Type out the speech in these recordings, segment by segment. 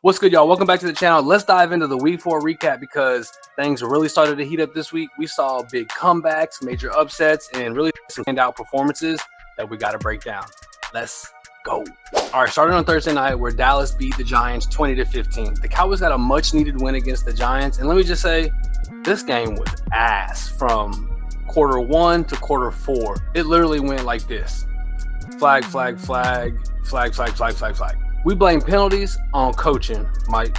What's good, y'all? Welcome back to the channel. Let's dive into the Week 4 recap because things really started to heat up this week. We saw big comebacks, major upsets, and really some standout performances that we got to break down. Let's go. All right, starting on Thursday night where Dallas beat the Giants 20-15. The Cowboys got a much-needed win against the Giants, and let me just say, this game was ass from quarter 1 to quarter 4. It literally went like this. Flag, flag, flag, flag, flag, flag, flag, flag. We blame penalties on coaching, Mike.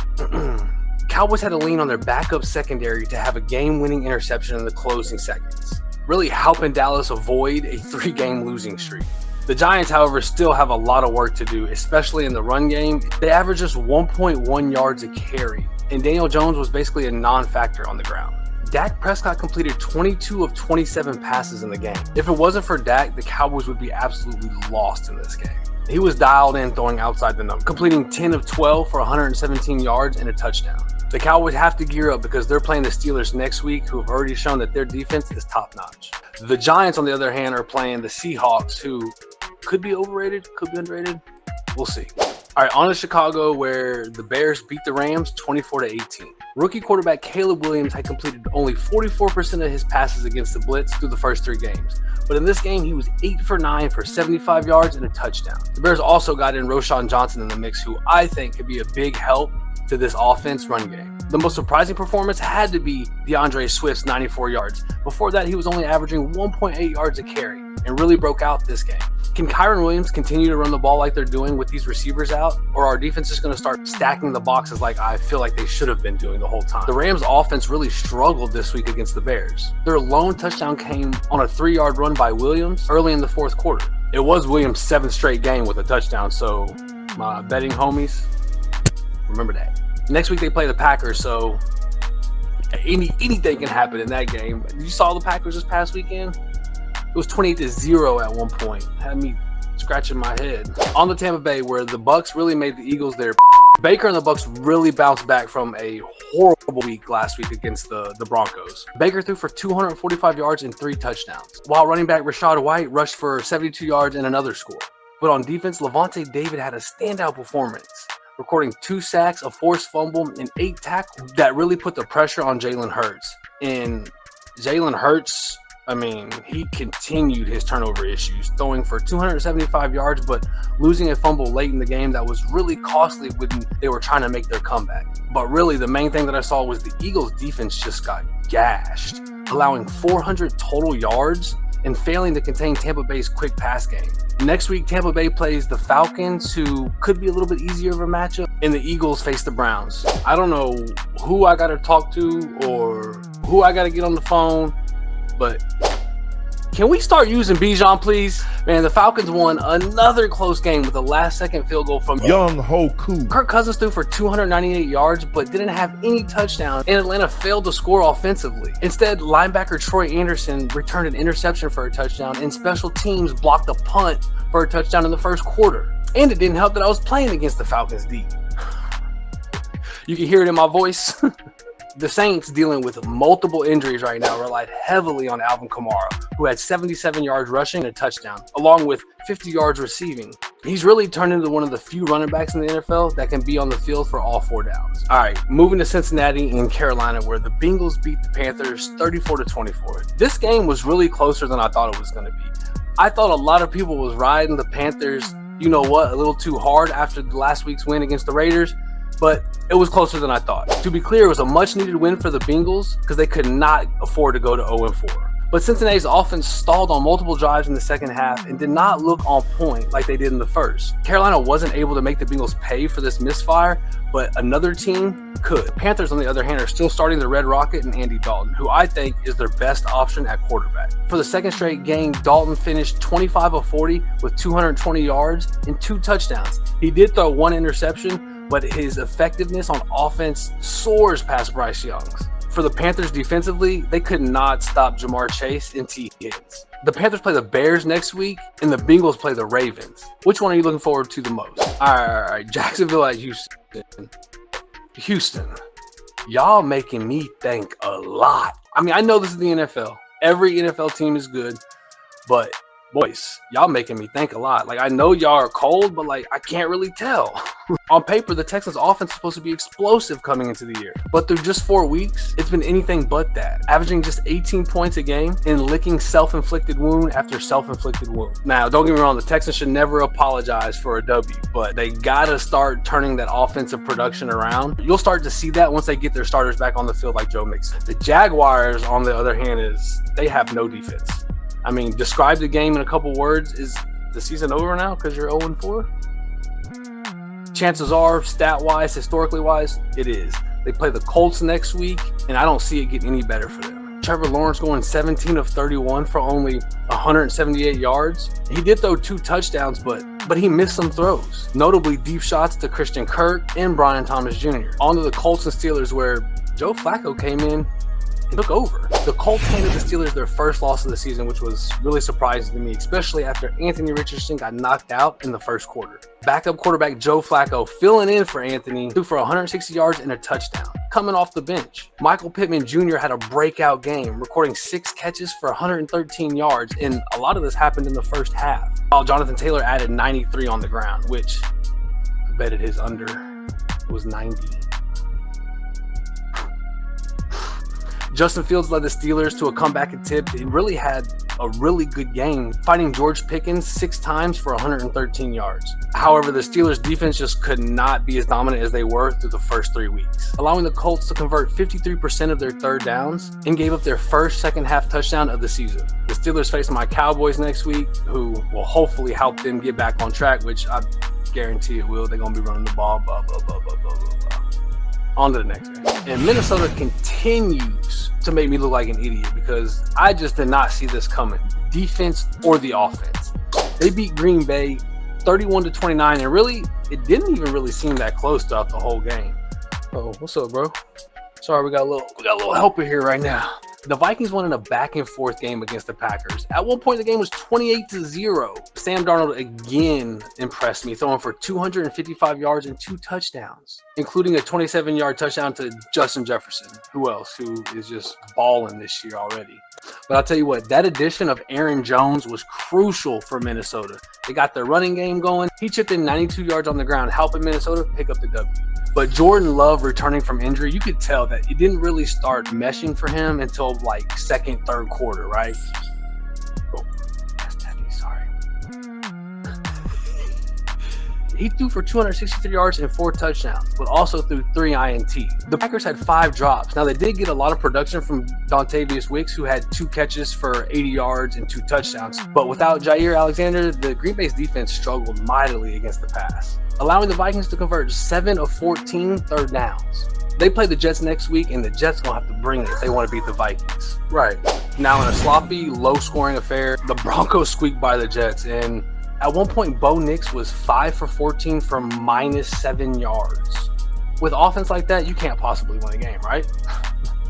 Cowboys had to lean on their backup secondary to have a game-winning interception in the closing seconds, really helping Dallas avoid a 3-game losing streak. The Giants, however, still have a lot of work to do, especially in the run game. They averaged just 1.1 yards a carry, and Daniel Jones was basically a non-factor on the ground. Dak Prescott completed 22 of 27 passes in the game. If it wasn't for Dak, the Cowboys would be absolutely lost in this game. He was dialed in throwing outside the number, completing 10 of 12 for 117 yards and a touchdown. The Cowboys have to gear up because they're playing the Steelers next week, who have already shown that their defense is top-notch. The Giants, on the other hand, are playing the Seahawks, who could be overrated, could be underrated. We'll see. All right, on to Chicago, where the Bears beat the Rams 24-18. Rookie quarterback Caleb Williams had completed only 44% of his passes against the blitz through the first 3 games. But in this game, he was 8 for 9 for 75 yards and a touchdown. The Bears also got in Roschon Johnson in the mix, who I think could be a big help to this offense run game. The most surprising performance had to be DeAndre Swift's 94 yards. Before that, he was only averaging 1.8 yards a carry and really broke out this game. Can Kyron Williams continue to run the ball like they're doing with these receivers out? Or are defense just going to start stacking the boxes like I feel like they should have been doing the whole time? The Rams offense really struggled this week against the Bears. Their lone touchdown came on a 3-yard run by Williams early in the 4th quarter. It was Williams' 7th straight game with a touchdown, so my betting homies, remember that. Next week they play the Packers, so anything can happen in that game. You saw the Packers this past weekend? It was 28-0 at one point. Had me scratching my head. On the Tampa Bay, where the Bucs really made the Eagles their Baker and the Bucs really bounced back from a horrible week last week against the Broncos. Baker threw for 245 yards and 3 touchdowns, while running back Rachaad White rushed for 72 yards and another score. But on defense, Davante David had a standout performance, recording 2 sacks, a forced fumble, and 8 tackles that really put the pressure on Jalen Hurts. And Jalen Hurts, I mean, he continued his turnover issues, throwing for 275 yards, but losing a fumble late in the game that was really costly when they were trying to make their comeback. But really, the main thing that I saw was the Eagles' defense just got gashed, allowing 400 total yards and failing to contain Tampa Bay's quick pass game. Next week, Tampa Bay plays the Falcons, who could be a little bit easier of a matchup, and the Eagles face the Browns. I don't know who I got to talk to or who I got to get on the phone, but can we start using Bijan, please? Man, the Falcons won another close game with a last-second field goal from Younghoe Koo. Kirk Cousins threw for 298 yards, but didn't have any touchdowns, and Atlanta failed to score offensively. Instead, linebacker Troy Anderson returned an interception for a touchdown, and special teams blocked a punt for a touchdown in the first quarter. And it didn't help that I was playing against the Falcons D. You can hear it in my voice. The Saints, dealing with multiple injuries right now, relied heavily on Alvin Kamara, who had 77 yards rushing and a touchdown, along with 50 yards receiving. He's really turned into one of the few running backs in the NFL that can be on the field for all 4 downs. All right, moving to Cincinnati and Carolina, where the Bengals beat the Panthers 34-24. This game was really closer than I thought it was going to be. I thought a lot of people was riding the Panthers, you know what, a little too hard after last week's win against the Raiders, but it was closer than I thought. To be clear, it was a much-needed win for the Bengals because they could not afford to go to 0-4. But Cincinnati's offense stalled on multiple drives in the second half and did not look on point like they did in the first. Carolina wasn't able to make the Bengals pay for this misfire, but another team could. The Panthers, on the other hand, are still starting the Red Rocket and Andy Dalton, who I think is their best option at quarterback. For the second straight game, Dalton finished 25 of 40 with 220 yards and 2 touchdowns. He did throw 1 interception, but his effectiveness on offense soars past Bryce Young's. For the Panthers defensively, they could not stop Jamar Chase and T. Higgins. The Panthers play the Bears next week, and the Bengals play the Ravens. Which one are you looking forward to the most? All right. Jacksonville at Houston. Houston, y'all making me think a lot. I mean, I know this is the NFL. Every NFL team is good, but Boys, y'all making me think a lot. Like, I know y'all are cold, but like, I can't really tell. On paper, the Texans offense is supposed to be explosive coming into the year, but through just 4 weeks, it's been anything but that, averaging just 18 points a game and licking self-inflicted wound after self-inflicted wound. Now, don't get me wrong, the Texans should never apologize for a W, but they gotta start turning that offensive production around. You'll start to see that once they get their starters back on the field like Joe Mixon. The Jaguars, on the other hand, they have no defense. I mean, describe the game in a couple words. Is the season over now because you're 0-4? Chances are, stat-wise, historically-wise, it is. They play the Colts next week, and I don't see it getting any better for them. Trevor Lawrence going 17 of 31 for only 178 yards. He did throw 2 touchdowns, but he missed some throws, notably deep shots to Christian Kirk and Brian Thomas Jr. On to the Colts and Steelers, where Joe Flacco came in and took over. The Colts handed the Steelers their first loss of the season, which was really surprising to me, especially after Anthony Richardson got knocked out in the first quarter. Backup quarterback Joe Flacco filling in for Anthony, threw for 160 yards and a touchdown, coming off the bench. Michael Pittman Jr. had a breakout game, recording 6 catches for 113 yards, and a lot of this happened in the first half, while Jonathan Taylor added 93 on the ground, which I betted his under was 90. Justin Fields led the Steelers to a comeback attempt. He really had a really good game, fighting George Pickens 6 times for 113 yards. However, the Steelers defense just could not be as dominant as they were through the first 3 weeks, allowing the Colts to convert 53% of their third downs and gave up their first second half touchdown of the season. The Steelers face my Cowboys next week, who will hopefully help them get back on track, which I guarantee it will. They're going to be running the ball, blah, blah, blah, blah, blah, blah, blah. On to the next game. And Minnesota continues to make me look like an idiot because I just did not see this coming, defense or the offense. They beat Green Bay 31-29, and really, it didn't even really seem that close throughout the whole game. Oh, what's up, bro? Sorry, we got a little helper here right now. The Vikings won in a back-and-forth game against the Packers. At one point, the game was 28-0. Sam Darnold again impressed me, throwing for 255 yards and 2 touchdowns, including a 27-yard touchdown to Justin Jefferson. Who else? Who is just balling this year already. But I'll tell you what, that addition of Aaron Jones was crucial for Minnesota. They got their running game going. He chipped in 92 yards on the ground, helping Minnesota pick up the W. But Jordan Love returning from injury, you could tell that it didn't really start meshing for him until like second, third quarter, right? Oh, that's Stephanie, sorry. He threw for 263 yards and 4 touchdowns, but also threw 3 INT. The Packers had 5 drops. Now, they did get a lot of production from Dontavius Wicks, who had 2 catches for 80 yards and 2 touchdowns. But without Jair Alexander, the Green Bay's defense struggled mightily against the pass, allowing the Vikings to convert 7 of 14 third downs. They play the Jets next week, and the Jets going to have to bring it if they want to beat the Vikings. Right. Now, in a sloppy, low-scoring affair, the Broncos squeaked by the Jets, and at one point, Bo Nix was 5 for 14 for -7 yards. With offense like that, you can't possibly win a game, right?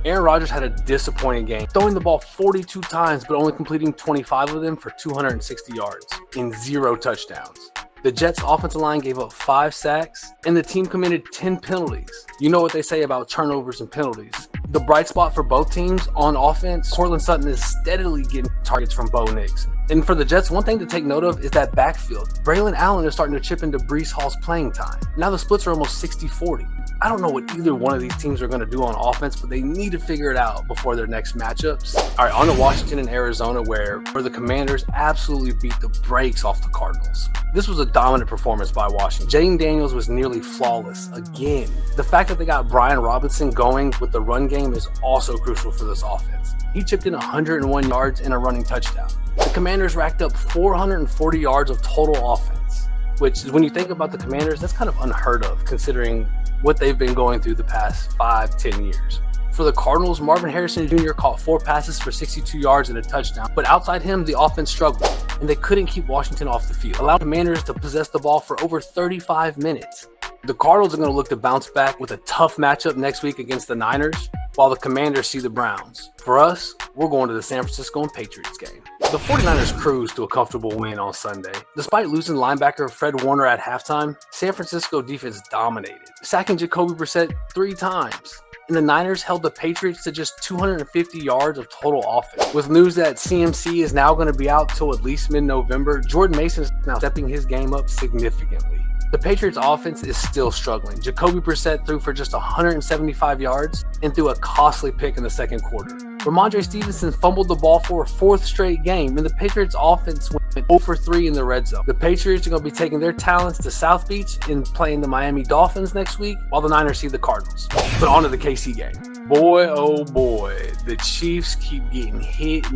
Aaron Rodgers had a disappointing game, throwing the ball 42 times, but only completing 25 of them for 260 yards and 0 touchdowns. The Jets' offensive line gave up 5 sacks, and the team committed 10 penalties. You know what they say about turnovers and penalties. The bright spot for both teams on offense, Courtland Sutton is steadily getting targets from Bo Nix. And for the Jets, one thing to take note of is that backfield. Braylon Allen is starting to chip into Breece Hall's playing time. Now the splits are almost 60-40. I don't know what either one of these teams are going to do on offense, but they need to figure it out before their next matchups. All right, on to Washington and Arizona, where the Commanders absolutely beat the brakes off the Cardinals. This was a dominant performance by Washington. Jaden Daniels was nearly flawless again. The fact that they got Brian Robinson going with the run game is also crucial for this offense. He chipped in 101 yards and a running touchdown. The Commanders racked up 440 yards of total offense, which is, when you think about the Commanders, that's kind of unheard of considering what they've been going through the past 5-10 years. For the Cardinals, Marvin Harrison Jr. caught 4 passes for 62 yards and a touchdown, but outside him, the offense struggled, and they couldn't keep Washington off the field, allowing Commanders to possess the ball for over 35 minutes. The Cardinals are going to look to bounce back with a tough matchup next week against the Niners, while the Commanders see the Browns. For us, we're going to the San Francisco and Patriots game. The 49ers cruised to a comfortable win on Sunday. Despite losing linebacker Fred Warner at halftime, San Francisco defense dominated, sacking Jacoby Brissett 3 times. and the Niners held the Patriots to just 250 yards of total offense. With news that CMC is now going to be out till at least mid-November, Jordan Mason is now stepping his game up significantly. The Patriots offense is still struggling. Jacoby Brissett threw for just 175 yards and threw a costly pick in the second quarter. Ramondre Stevenson fumbled the ball for a fourth straight game, and the Patriots offense went 0 for 3 in the red zone. The Patriots are going to be taking their talents to South Beach and playing the Miami Dolphins next week, while the Niners see the Cardinals. But on to the KC game. Boy, oh boy, the Chiefs keep getting hit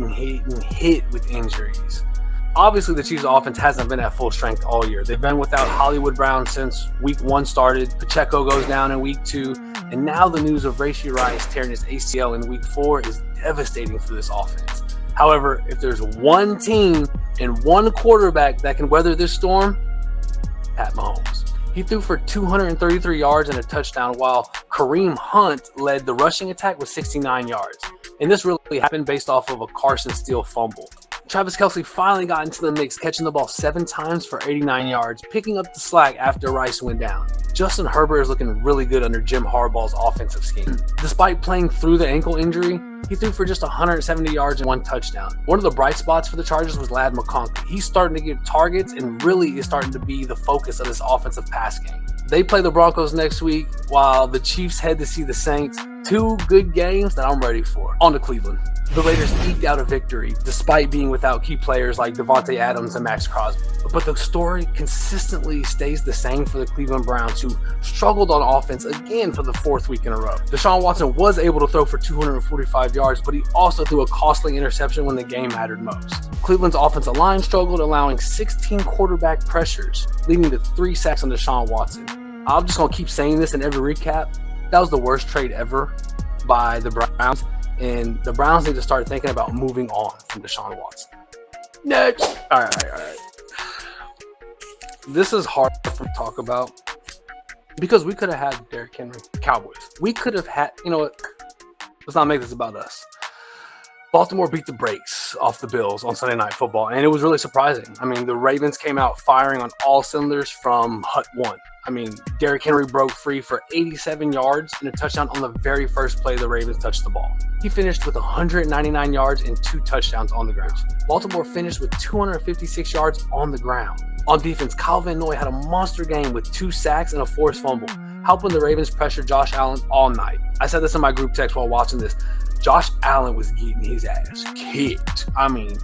with injuries. Obviously, the Chiefs' offense hasn't been at full strength all year. They've been without Hollywood Brown since week 1 started. Pacheco goes down in week 2. And now the news of Rashee Rice tearing his ACL in week 4 is devastating for this offense. However, if there's one team and one quarterback that can weather this storm, Pat Mahomes. He threw for 233 yards and a touchdown, while Kareem Hunt led the rushing attack with 69 yards. And this really happened based off of a Carson Steele fumble. Travis Kelce finally got into the mix, catching the ball 7 times for 89 yards, picking up the slack after Rice went down. Justin Herbert is looking really good under Jim Harbaugh's offensive scheme. Despite playing through the ankle injury, he threw for just 170 yards and 1 touchdown. One of the bright spots for the Chargers was Ladd McConkey. He's starting to get targets and really is starting to be the focus of this offensive pass game. They play the Broncos next week, while the Chiefs head to see the Saints. 2 good games that I'm ready for. On to Cleveland. The Raiders eked out a victory despite being without key players like Davante Adams and Max Crosby. But the story consistently stays the same for the Cleveland Browns, who struggled on offense again for the 4th week in a row. Deshaun Watson was able to throw for 245 yards, but he also threw a costly interception when the game mattered most. Cleveland's offensive line struggled, allowing 16 quarterback pressures, leading to 3 sacks on Deshaun Watson. I'm just going to keep saying this in every recap. That was the worst trade ever by the Browns, and the Browns need to start thinking about moving on from Deshaun Watson. Next. All right. This is hard to talk about because we could have had Derrick Henry, Cowboys. We could have had, you know what? Let's not make this about us. Baltimore beat the brakes off the Bills on Sunday Night Football, and it was really surprising. I mean, the Ravens came out firing on all cylinders from hut 1. I mean, Derrick Henry broke free for 87 yards and a touchdown on the very first play the Ravens touched the ball. He finished with 199 yards and 2 touchdowns on the ground. Baltimore finished with 256 yards on the ground. On defense, Kyle Van Noy had a monster game with 2 sacks and a forced fumble, helping the Ravens pressure Josh Allen all night. I said this in my group text while watching this. Josh Allen was getting his ass kicked. I mean,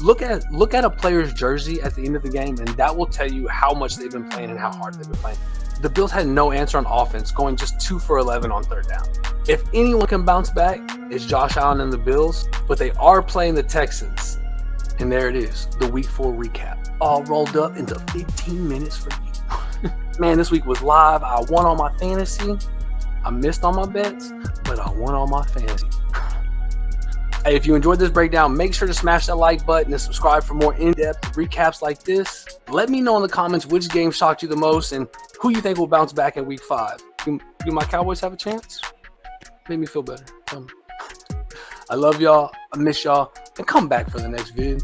look at a player's jersey at the end of the game, and that will tell you how much they've been playing and how hard they've been playing. The Bills had no answer on offense, going just 2 for 11 on 3rd down. If anyone can bounce back, it's Josh Allen and the Bills, but they are playing the Texans. And there it is, the Week 4 recap, all rolled up into 15 minutes for you. Man, this week was live. I won on my fantasy. I missed on my bets, but I won on my fantasy. Hey, if you enjoyed this breakdown, make sure to smash that like button and subscribe for more in-depth recaps like this. Let me know in the comments which game shocked you the most and who you think will bounce back in Week 5. Do my Cowboys have a chance? Made me feel better. I love y'all. I miss y'all. And come back for the next vid.